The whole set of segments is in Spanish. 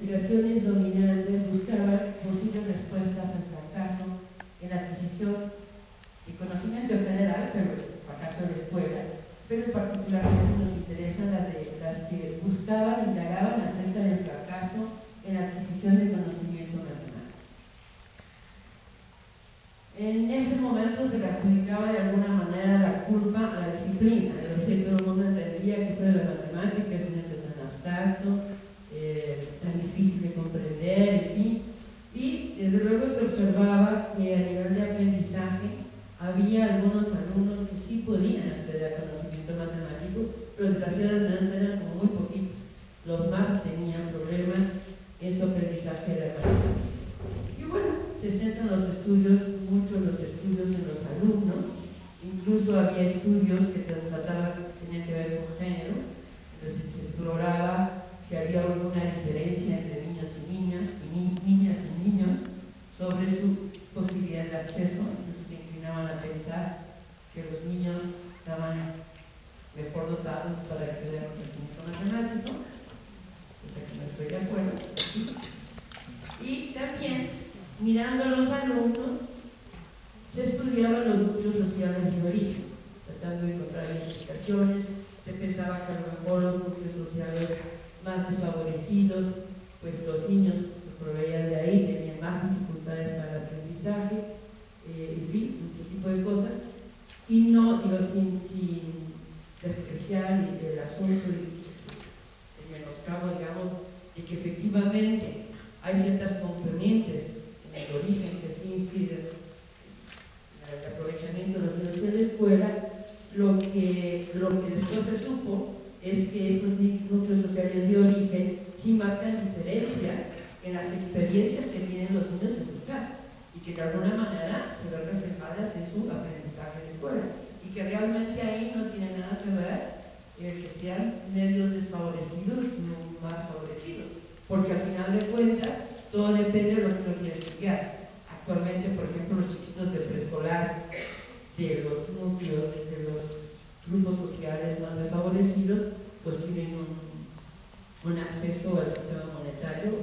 investigaciones dominantes buscaban posibles respuestas al fracaso en la adquisición de conocimiento en general, pero el fracaso de la escuela, pero particularmente nos interesan las que buscaban, indagaban acerca del fracaso en la adquisición de conocimiento matemático. En ese momento se le adjudicaba de alguna manera la culpa a la disciplina. Es decir, todo el mundo entendía que eso de la matemática es un ente tan abstracto, tan difícil de comprender, en fin. Y desde luego se observaba que a nivel de aprendizaje había algunos alumnos que sí podían acceder al conocimiento matemático, pero desgraciadamente eran como muy poquitos. Los más tenían problemas en su aprendizaje de la matemática. Y bueno, se centran los estudios, mucho los estudios en los alumnos. Incluso había estudios que tenían que ver con género. Entonces se exploraba si había alguna diferencia entre niños y niñas, niñas y niños, sobre su posibilidad de acceso. Entonces se inclinaban a pensar que los niños estaban mejor dotados para acceder al conocimiento matemático, cosa que no estoy de acuerdo. Y también, mirando a los alumnos, se estudiaban los núcleos sociales de origen, tratando de encontrar identificaciones. Se pensaba que a lo mejor los núcleos sociales más desfavorecidos, pues los niños que provenían de ahí tenían más dificultades para el aprendizaje, en fin, ese tipo de cosas. Y no, digo, sin despreciar el asunto y el menoscabo, digamos, de que efectivamente hay ciertas componentes en el origen que sí inciden en el aprovechamiento de los niños de la escuela. Lo que después se supo es que esos núcleos sociales de origen sí marcan diferencia en las experiencias que tienen los niños en su casa y que de alguna manera se ven reflejadas en su aprendizaje en la escuela, y que realmente ahí no tiene nada que ver el que sean medios desfavorecidos o más favorecidos, porque al final de cuentas todo depende de lo que uno quiere estudiar. Actualmente, por ejemplo, los chiquitos de preescolar de los núcleos, de los grupos sociales más desfavorecidos, pues tienen un acceso al sistema monetario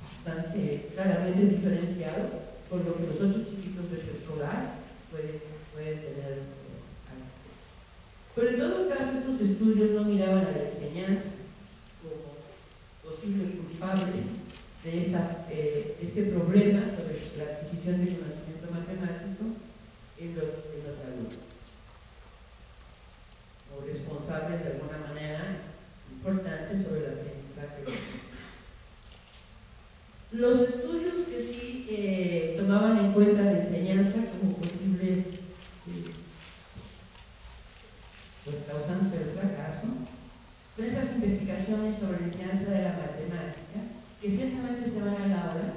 bastante claramente diferenciado con lo que los otros chiquitos de preescolar pueden tener acceso. Pero en todo caso, estos estudios no miraban a la enseñanza como posible culpable de este problema sobre la adquisición del conocimiento matemático en los alumnos, o responsables de alguna manera importante sobre el aprendizaje. Los estudios que sí tomaban en cuenta la enseñanza como posible causante del fracaso son esas investigaciones sobre la enseñanza de la matemática, que ciertamente se van al aula,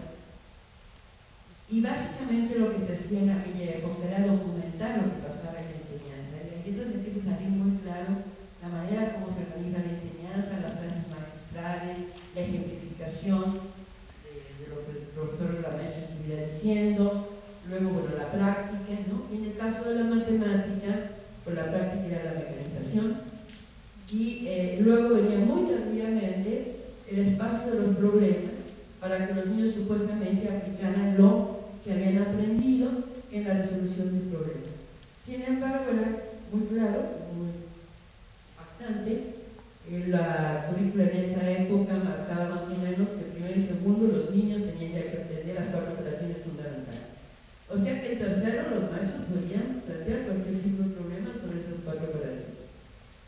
y básicamente lo que se hacía en aquella época era documentar lo que pasaba en la enseñanza. Y aquí es donde empieza a salir muy claro la manera como se organiza la enseñanza, las clases magistrales, la ejemplificación de lo que el profesor o la maestra estuviera diciendo, luego, bueno, la práctica, ¿no? Y en el caso de la matemática, pues la práctica era la mecanización, y luego venía muy tardíamente el espacio de los problemas para que los niños supuestamente aplicaran lo que habían aprendido en la resolución del problema. Sin embargo, era muy claro, muy impactante. La currícula en esa época marcaba más o menos que primero y segundo los niños tenían ya que aprender las 4 operaciones fundamentales. O sea que en tercero los maestros podían plantear cualquier tipo de problema sobre esas 4 operaciones.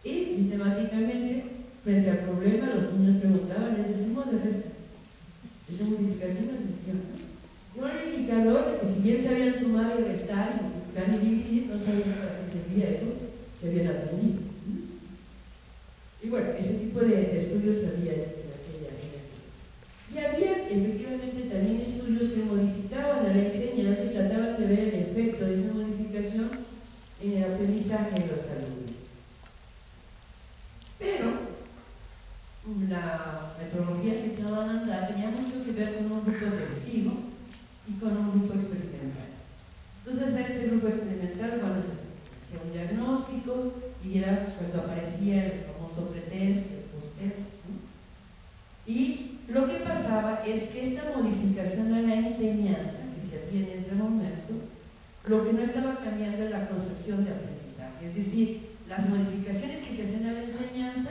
Y sistemáticamente, frente al problema, los niños preguntaban: ¿es de suma o de resta? ¿Es de multiplicación o división? Y un indicador de que si bien sabían sumar y restar y multiplicar y dividir, no sabían para qué servía eso que habían aprendido. Y bueno, ese tipo de estudios había en aquella época. Y había efectivamente también estudios que modificaban a la enseñanza y trataban de ver el efecto de esa modificación en el aprendizaje de los alumnos. Pero la metodología que echaban a andar tenía mucho que ver con un grupo testigo y con un grupo experimental. Entonces, a este grupo experimental, bueno, se hacía un diagnóstico y era cuando aparecía el famoso pretest, el post-test, ¿no? Y lo que que pasaba es que esta modificación a la enseñanza que se hacía en ese momento, lo que no estaba cambiando era la concepción de aprendizaje. Es decir, las modificaciones que se hacían a la enseñanza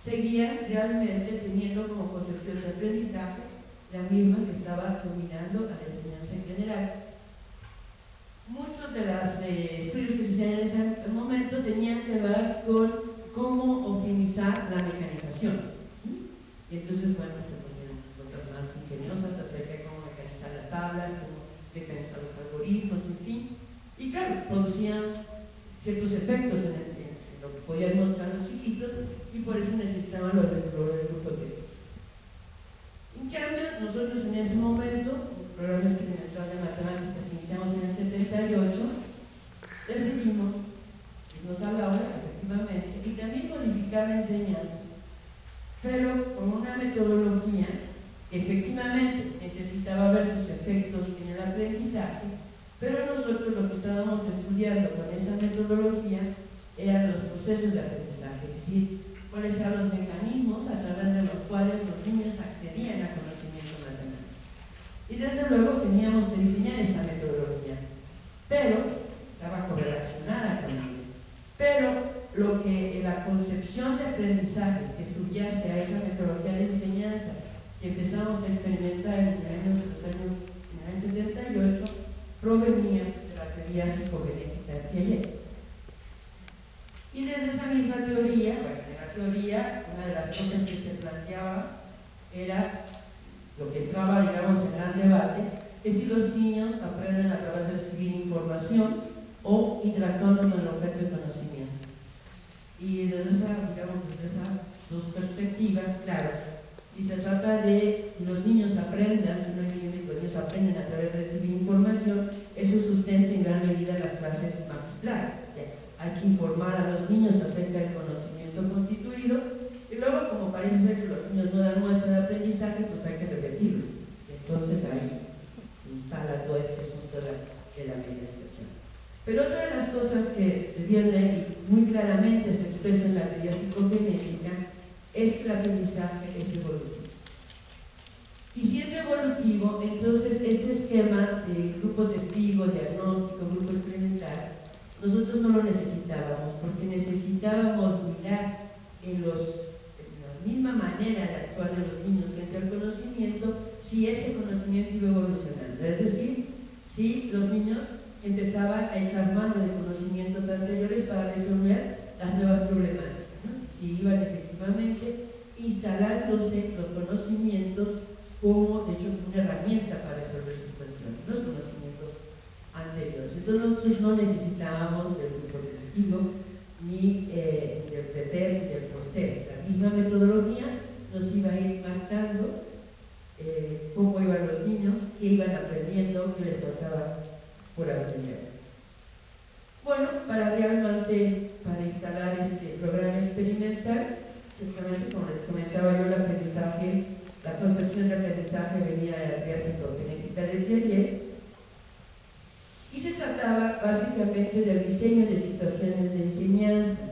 seguían realmente teniendo como concepción de aprendizaje la misma que estaba dominando a la enseñanza en general. Muchos de los estudios que se hacían en ese momento tenían que ver con cómo optimizar la mecanización. Y entonces, bueno, se ponían cosas más ingeniosas acerca de cómo mecanizar las tablas, cómo mecanizar los algoritmos, en fin. Y claro, producían ciertos efectos en lo que podían mostrar los chiquitos, y por eso necesitaban los del grupo de textos. En cambio, nosotros en ese momento, un programa experimental de matemáticas que iniciamos en el 78, decidimos irnos a la aula, efectivamente, y también modificar la enseñanza, pero con una metodología que efectivamente necesitaba ver sus efectos en el aprendizaje, pero nosotros lo que estábamos estudiando con esa metodología eran los procesos de aprendizaje, es decir, cuáles eran los mecanismos a través de los cuales los niños accedían a conocimiento matemático. Y desde luego teníamos que diseñar esa metodología, pero estaba correlacionada con ello. Pero lo que la concepción de aprendizaje que subyace a esa metodología de enseñanza que empezamos a experimentar en el año 78 provenía de la teoría psicogenética de Piaget. Y desde esa misma teoría, bueno, en la teoría, una de las cosas que se planteaba era, lo que entraba, digamos, en gran debate, es si los niños aprenden a través de recibir información o interactuando con el objeto de conocimiento. Y desde esas dos perspectivas, claro, si se trata de que los niños aprendan, si no hay que los niños aprenden a través de recibir información, eso sustenta en gran medida las clases magistrales. O sea, hay que informar a los niños acerca del conocimiento constituido, y luego, como parece ser que los niños no dan muestra de aprendizaje, pues hay que repetirlo. Entonces ahí se instala todo este asunto de la medialización. Pero otra de las cosas que se viene y muy claramente se expresa en la teoría psicogenética es que el aprendizaje es evolutivo. Y siendo evolutivo, entonces este esquema de grupo testigo, diagnóstico, grupo experimental, nosotros no lo necesitábamos, porque necesitábamos mirar en la misma manera de actuar de los niños frente al conocimiento, si ese conocimiento iba evolucionando. Es decir, si los niños empezaban a echar mano de conocimientos anteriores para resolver las nuevas problemáticas, ¿no? Si iban efectivamente instalándose los conocimientos como, de hecho, una herramienta para resolver situaciones, los conocimientos anteriores. Entonces nosotros no necesitábamos del grupo testigo, ni del pretest, ni del posttest. La misma metodología nos iba a ir marcando cómo iban los niños, qué iban aprendiendo, qué les faltaba por aprender. Bueno, para instalar este programa experimental, simplemente como les comentaba yo, la concepción de aprendizaje venía de la teoría psicogenética de Piaget, y se trataba básicamente del diseño de situaciones de enseñanza.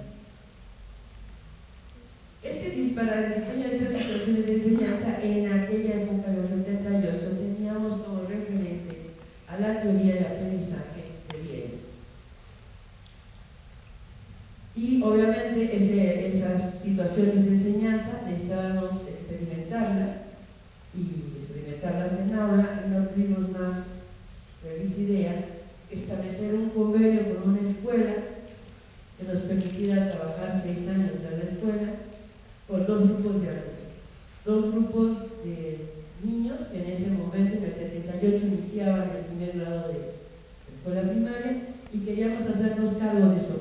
Para el diseño de estas situaciones de enseñanza, en aquella época de los 78, teníamos como referente a la teoría de aprendizaje de Diegues. Y obviamente esas situaciones de enseñanza necesitábamos experimentarlas en aula, y no tuvimos más feliz idea que establecer un convenio con una escuela que nos permitiera trabajar 6 años en la escuela con 2 grupos de alumnos, 2 grupos de niños que en ese momento, en el 78, iniciaban el primer grado de escuela primaria y queríamos hacernos cargo de su